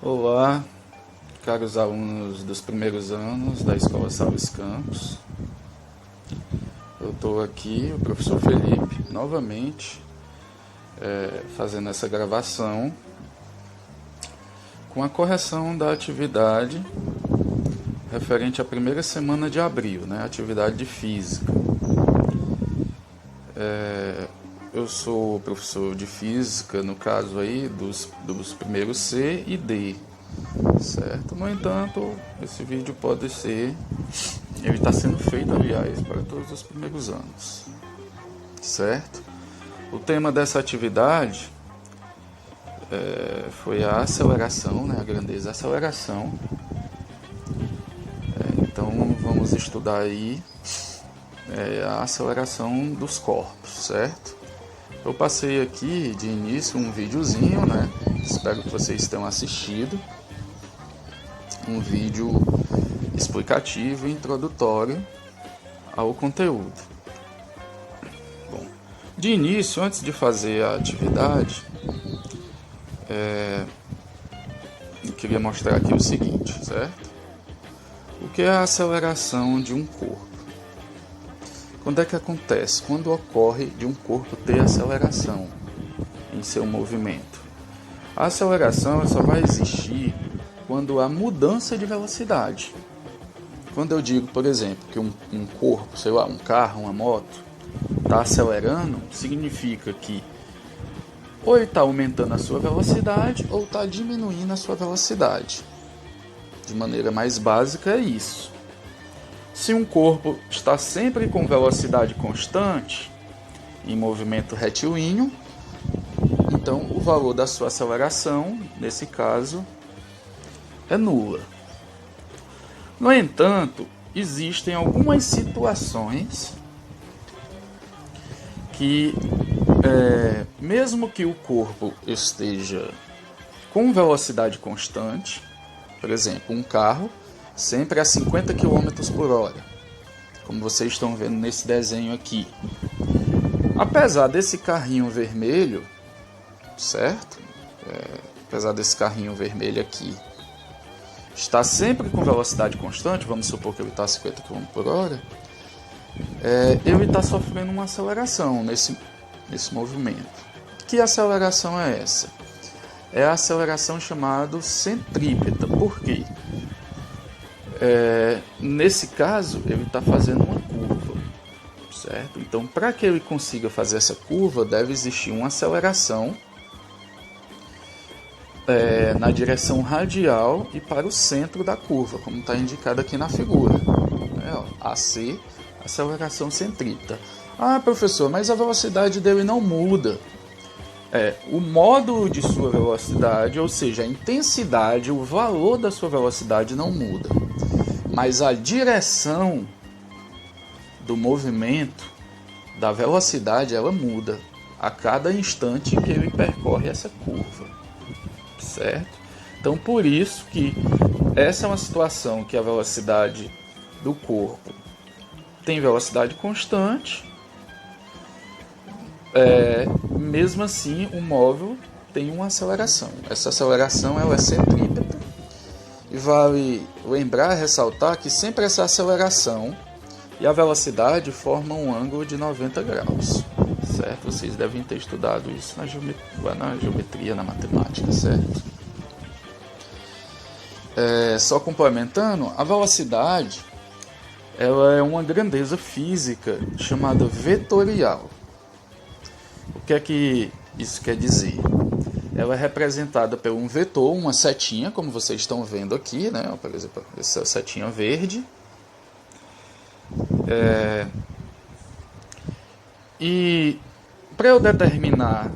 Olá, caros alunos dos primeiros anos da Escola Salles Campos. Eu estou aqui, o professor Felipe, novamente, fazendo essa gravação com a correção da atividade referente à primeira semana de abril, né, atividade de física. Eu sou professor de física, no caso aí, dos primeiros C e D, certo? No entanto, esse vídeo pode ser, ele está sendo feito, aliás, para todos os primeiros anos, certo? O tema dessa atividade foi a aceleração, né? A grandeza, a aceleração. Então, vamos estudar aí a aceleração dos corpos, certo? Eu passei aqui de início um videozinho, né? Espero que vocês tenham assistido. Um vídeo explicativo e introdutório ao conteúdo. Bom, de início, antes de fazer a atividade, eu queria mostrar aqui o seguinte, certo? O que é a aceleração de um corpo? Quando é que acontece? Quando ocorre de um corpo ter aceleração em seu movimento. A aceleração só vai existir quando há mudança de velocidade. Quando eu digo, por exemplo, que um corpo, sei lá, um carro, uma moto, está acelerando, significa que ou ele está aumentando a sua velocidade ou está diminuindo a sua velocidade. De maneira mais básica é isso. Se um corpo está sempre com velocidade constante, em movimento retilíneo, então o valor da sua aceleração, nesse caso, é nula. No entanto, existem algumas situações que, mesmo que o corpo esteja com velocidade constante, por exemplo, um carro, sempre a 50 km por hora, como vocês estão vendo nesse desenho aqui. Apesar desse carrinho vermelho, certo? Apesar desse carrinho vermelho aqui estar sempre com velocidade constante, vamos supor que ele está a 50 km por hora, ele está sofrendo uma aceleração nesse movimento. Que aceleração é essa? É a aceleração chamada centrípeta. Por quê? Nesse caso, ele está fazendo uma curva, certo? Então, para que ele consiga fazer essa curva, deve existir uma aceleração na direção radial e para o centro da curva, como está indicado aqui na figura. AC, aceleração centrípeta. Ah, professor, mas a velocidade dele não muda. O módulo de sua velocidade, ou seja, a intensidade, o valor da sua velocidade não muda. Mas a direção do movimento, da velocidade, ela muda a cada instante que ele percorre essa curva, certo? Então, por isso que essa é uma situação que a velocidade do corpo tem velocidade constante, mesmo assim o móvel tem uma aceleração. Essa aceleração ela é centrípeta. E vale lembrar, ressaltar que sempre essa aceleração e a velocidade formam um ângulo de 90 graus, certo? Vocês devem ter estudado isso na geometria, na matemática, certo? Só complementando, a velocidade ela é uma grandeza física chamada vetorial. O que é que isso quer dizer? Ela é representada por um vetor, uma setinha, como vocês estão vendo aqui, né? Por exemplo, essa setinha verde. E para eu determinar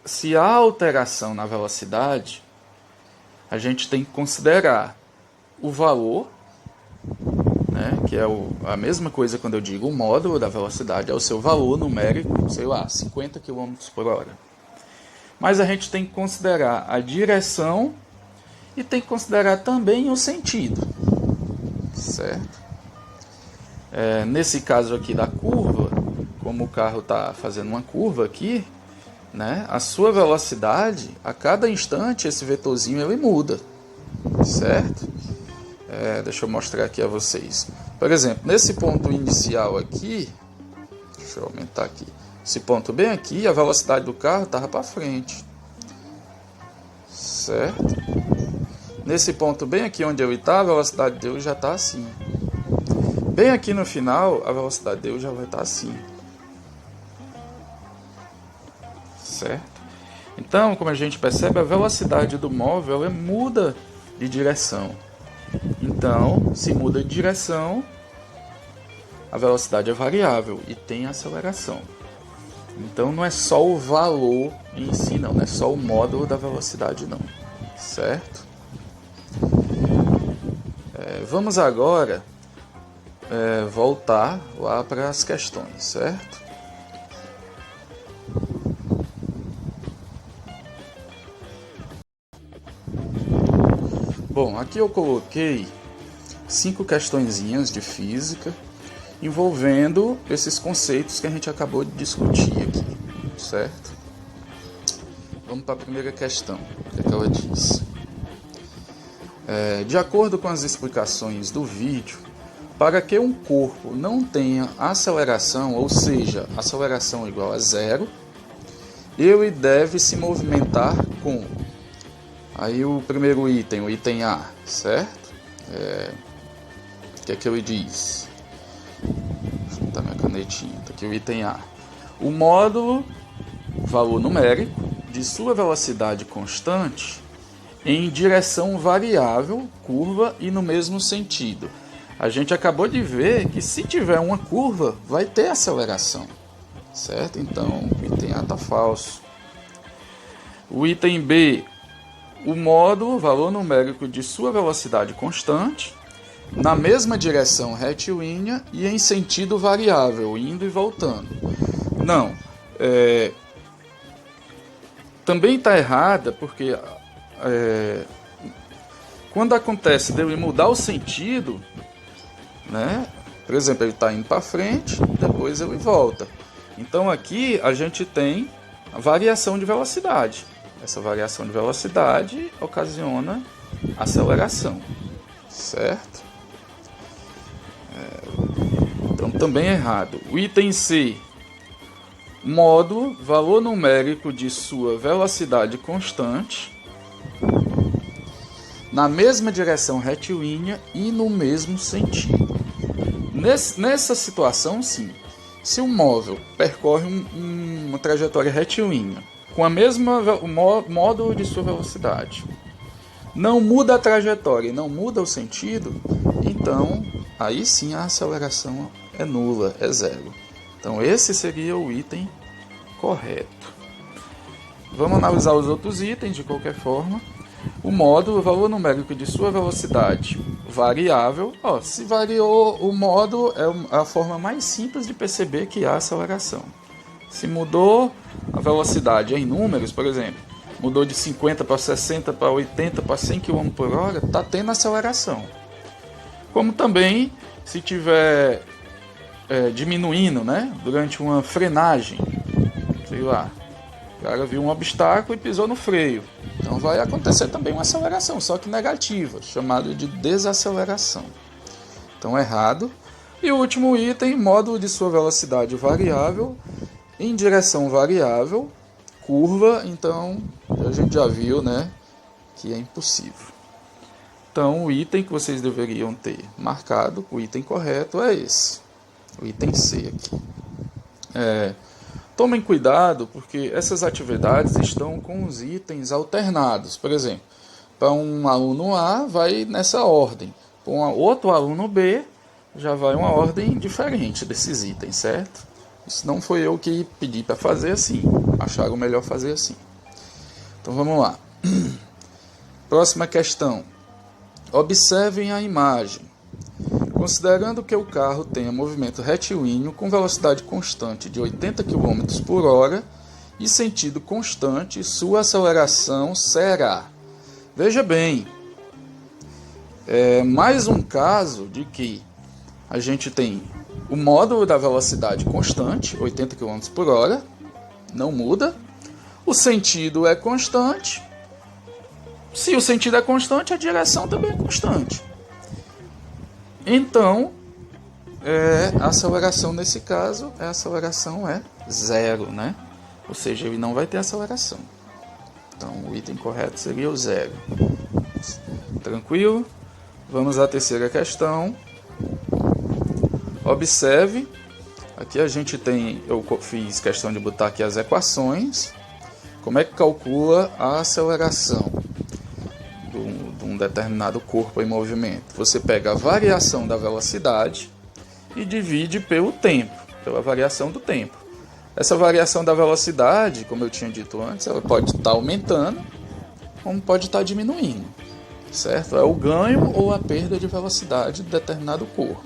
se há alteração na velocidade, a gente tem que considerar o valor, né? Que é a mesma coisa quando eu digo o módulo da velocidade, é o seu valor numérico, sei lá, 50 km por hora. Mas a gente tem que considerar a direção e tem que considerar também o sentido, certo? Nesse caso aqui da curva, como o carro está fazendo uma curva aqui, né, a sua velocidade, a cada instante esse vetorzinho ele muda, certo? Deixa eu mostrar aqui a vocês. Por exemplo, nesse ponto inicial aqui, deixa eu aumentar aqui, esse ponto bem aqui, a velocidade do carro estava para frente, certo? Nesse ponto bem aqui onde eu estava, a velocidade dele já está assim. Bem aqui no final, a velocidade dele já vai estar assim, certo? Então, como a gente percebe, a velocidade do móvel muda de direção. Então, se muda de direção, a velocidade é variável e tem aceleração. Então, não é só o valor em si, não é só o módulo da velocidade, não, certo? Vamos agora voltar lá para as questões, certo? Bom, aqui eu coloquei 5 questõezinhas de física envolvendo esses conceitos que a gente acabou de discutir aqui, certo? Vamos para a primeira questão, o que ela diz? De acordo com as explicações do vídeo, para que um corpo não tenha aceleração, ou seja, aceleração igual a zero, ele deve se movimentar com... Aí o primeiro item, o item A, certo? O que é que ele diz? Deixa eu botar minha canetinha, tá aqui o item A. O módulo, valor numérico, de sua velocidade constante em direção variável, curva e no mesmo sentido. A gente acabou de ver que se tiver uma curva, vai ter aceleração, certo? Então, o item A está falso. O item B, o módulo, valor numérico de sua velocidade constante, na mesma direção retilínea e em sentido variável, indo e voltando. Não, também está errada, porque quando acontece dele mudar o sentido, né? Por exemplo, ele está indo para frente, depois ele volta. Então aqui a gente tem a variação de velocidade. Essa variação de velocidade ocasiona aceleração, certo? Então também é errado. O item C, módulo, valor numérico de sua velocidade constante, na mesma direção retilínea e no mesmo sentido. Nessa situação, sim, se o móvel percorre uma trajetória retilínea com a mesma módulo de sua velocidade, não muda a trajetória e não muda o sentido, então aí sim a aceleração é nula, é zero. Então esse seria o item correto. Vamos analisar os outros itens de qualquer forma. O módulo, o valor numérico de sua velocidade variável. Se variou o módulo, é a forma mais simples de perceber que há aceleração. Se mudou a velocidade em números, por exemplo, mudou de 50 para 60, para 80, para 100 km por hora, está tendo aceleração. Como também, se tiver diminuindo, né, durante uma frenagem, sei lá, o cara viu um obstáculo e pisou no freio. Então vai acontecer também uma aceleração, só que negativa, chamada de desaceleração. Então errado. E o último item, módulo de sua velocidade variável, em direção variável, curva, então a gente já viu, né, que é impossível. Então o item que vocês deveriam ter marcado, o item correto é esse, o item C aqui. Tomem cuidado, porque essas atividades estão com os itens alternados. Por exemplo, para um aluno A vai nessa ordem, para um outro aluno B já vai uma ordem diferente desses itens, certo? Isso não foi eu que pedi para fazer assim, acharam melhor fazer assim. Então vamos lá. Próxima questão. Observem a imagem. Considerando que o carro tenha movimento retilíneo com velocidade constante de 80 km por hora e sentido constante, sua aceleração será... Veja bem, mais um caso de que a gente tem o módulo da velocidade constante, 80 km por hora, não muda, O sentido é constante. Se o sentido é constante, a direção também é constante. Então, a aceleração nesse caso, a aceleração é zero, né? Ou seja, ele não vai ter aceleração. Então, o item correto seria o zero. Tranquilo? Vamos à terceira questão. Observe. Aqui a gente tem, eu fiz questão de botar aqui as equações. Como é que calcula a aceleração de um determinado corpo em movimento? Você pega a variação da velocidade e divide pelo tempo, pela variação do tempo. Essa variação da velocidade, como eu tinha dito antes, ela pode estar aumentando, como pode estar diminuindo, certo? É o ganho ou a perda de velocidade de determinado corpo.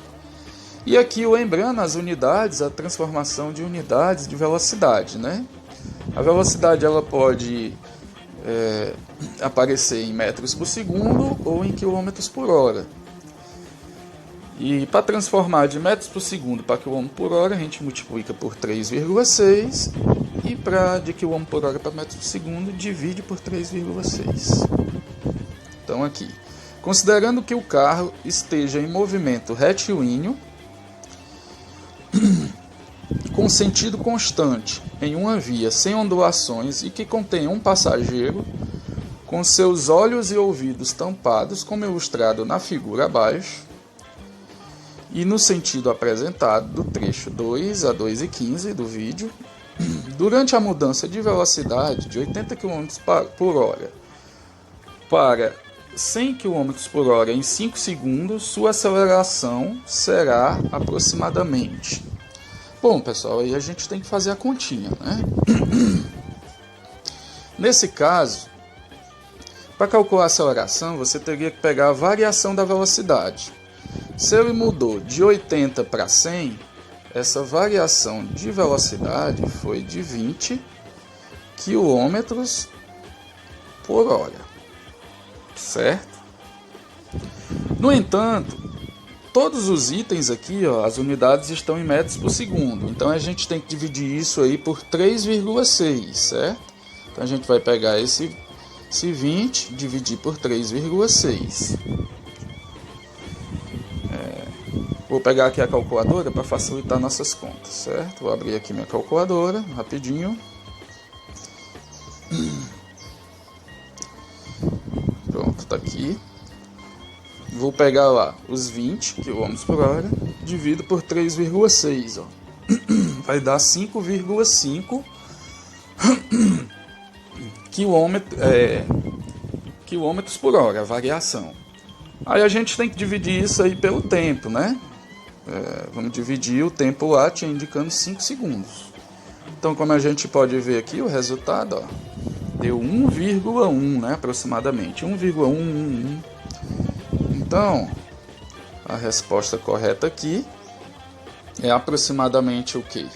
E aqui, lembrando as unidades, a transformação de unidades de velocidade, né? A velocidade ela pode aparecer em metros por segundo ou em quilômetros por hora. E para transformar de metros por segundo para quilômetro por hora, a gente multiplica por 3,6 e de quilômetro por hora para metros por segundo, divide por 3,6. Então aqui, considerando que o carro esteja em movimento retilíneo, com sentido constante, em uma via sem ondulações e que contenha um passageiro com seus olhos e ouvidos tampados, como ilustrado na figura abaixo, e no sentido apresentado do trecho 2 a 2,15 do vídeo, durante a mudança de velocidade de 80 km por hora para 100 km por hora em 5 segundos, sua aceleração será aproximadamente... Bom, pessoal, aí a gente tem que fazer a continha, né? Nesse caso, para calcular a aceleração, você teria que pegar a variação da velocidade. Se ele mudou de 80 para 100, essa variação de velocidade foi de 20 km por hora, certo? No entanto, todos os itens aqui, ó, as unidades estão em metros por segundo. Então a gente tem que dividir isso aí por 3,6, certo? Então a gente vai pegar esse 20, dividir por 3,6. Vou pegar aqui a calculadora para facilitar nossas contas, certo? Vou abrir aqui minha calculadora, rapidinho. Pronto, tá aqui. Vou pegar lá os 20 km por hora, divido por 3,6, ó. Vai dar 5,5 quilômetros por hora, a variação. Aí a gente tem que dividir isso aí pelo tempo, né? Vamos dividir o tempo lá, tinha indicando 5 segundos. Então, como a gente pode ver aqui, o resultado, ó, deu 1,1, né, aproximadamente, 1,111. Então, a resposta correta aqui é aproximadamente o quê?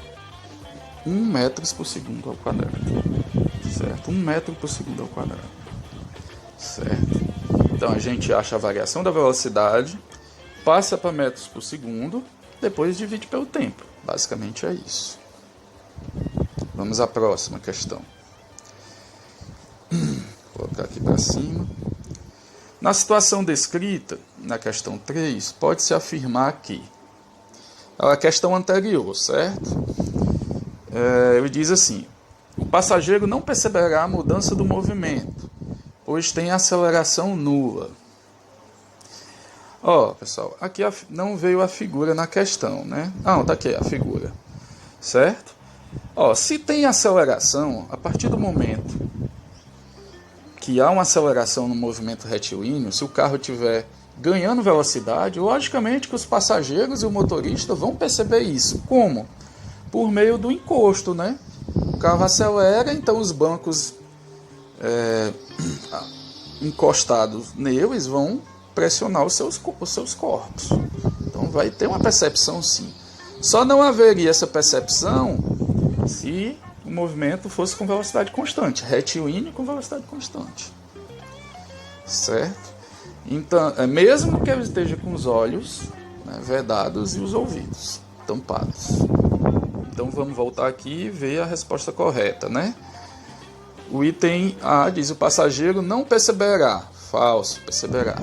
1 metro por segundo ao quadrado. Certo? 1 metro por segundo ao quadrado. Certo? Então, a gente acha a variação da velocidade, passa para metros por segundo, depois divide pelo tempo. Basicamente é isso. Vamos à próxima questão. Vou colocar aqui para cima. Na situação descrita, na questão 3, pode-se afirmar que a questão anterior, certo? Ele diz assim: o passageiro não perceberá a mudança do movimento, pois tem aceleração nula. Ó, pessoal, aqui não veio a figura na questão, né? Não, tá aqui a figura, certo? Ó, se tem aceleração, a partir do momento que há uma aceleração no movimento retilíneo, se o carro estiver ganhando velocidade, logicamente que os passageiros e o motorista vão perceber isso. Como? Por meio do encosto, né? O carro acelera, então os bancos encostados neles vão pressionar os seus corpos. Então vai ter uma percepção, sim. Só não haveria essa percepção se o movimento fosse com velocidade constante, retilíneo com velocidade constante, certo? Então, mesmo que ele esteja com os olhos, né, vedados e os ouvidos tampados. Então vamos voltar aqui e ver a resposta correta, né? O item A diz: o passageiro não perceberá. Falso, perceberá.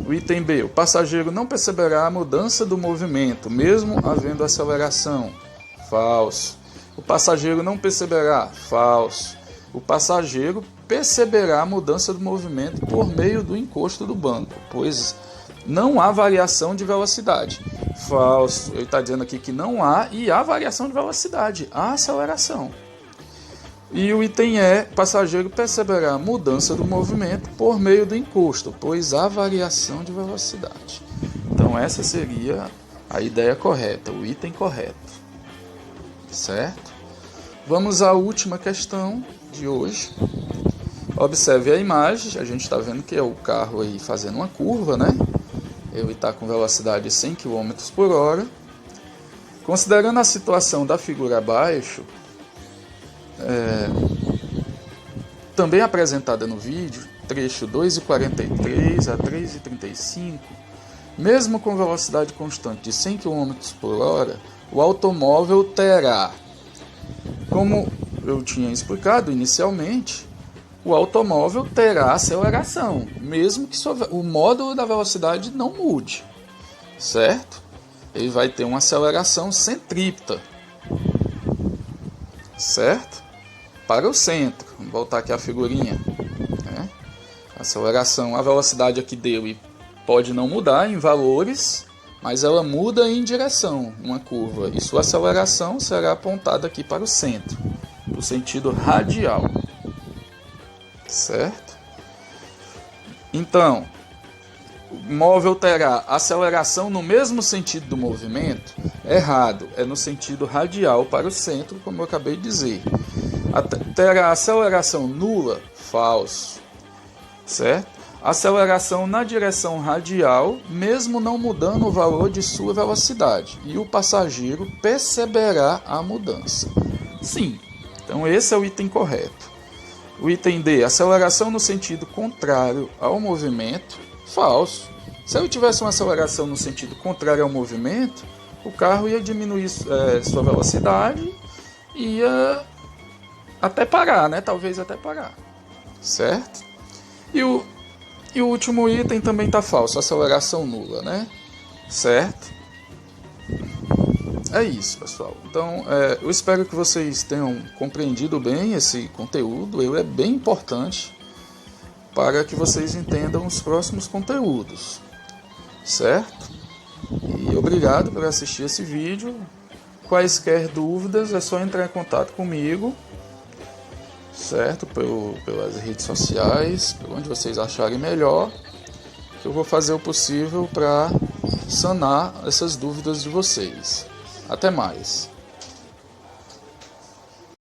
O item B: o passageiro não perceberá a mudança do movimento, mesmo havendo aceleração. Falso. O passageiro não perceberá. Falso. O passageiro perceberá a mudança do movimento por meio do encosto do banco, pois não há variação de velocidade. Falso. Ele está dizendo aqui que não há, e há variação de velocidade, há aceleração. E o item E: passageiro perceberá a mudança do movimento por meio do encosto, pois há variação de velocidade. Então essa seria a ideia correta, o item correto. Certo? Vamos à última questão de hoje. Observe a imagem, a gente está vendo que é o carro aí fazendo uma curva, né? Ele está com velocidade de 100 km por hora. Considerando a situação da figura abaixo, também apresentada no vídeo, trecho 2,43 a 3,35, mesmo com velocidade constante de 100 km por hora, o automóvel terá, como eu tinha explicado inicialmente, o automóvel terá aceleração, mesmo que o módulo da velocidade não mude, certo? Ele vai ter uma aceleração centrípeta, certo? Para o centro. Vamos voltar aqui a figurinha. Aceleração, a velocidade aqui dele pode não mudar em valores, mas ela muda em direção, uma curva, e sua aceleração será apontada aqui para o centro, no sentido radial. Certo? Então, o móvel terá aceleração no mesmo sentido do movimento? Errado, é no sentido radial para o centro, como eu acabei de dizer. Terá aceleração nula? Falso. Certo? Aceleração na direção radial, mesmo não mudando o valor de sua velocidade. E o passageiro perceberá a mudança. Sim, então esse é o item correto. O item D: aceleração no sentido contrário ao movimento? Falso. Se eu tivesse uma aceleração no sentido contrário ao movimento, o carro ia diminuir sua velocidade e ia até parar, né? Talvez até parar. Certo? E o último item também está falso, aceleração nula, né? Certo? É isso, pessoal. Então, eu espero que vocês tenham compreendido bem esse conteúdo. Ele é bem importante para que vocês entendam os próximos conteúdos. Certo? E obrigado por assistir esse vídeo. Quaisquer dúvidas, é só entrar em contato comigo. Certo? Pelas redes sociais, por onde vocês acharem melhor, que eu vou fazer o possível para sanar essas dúvidas de vocês. Até mais.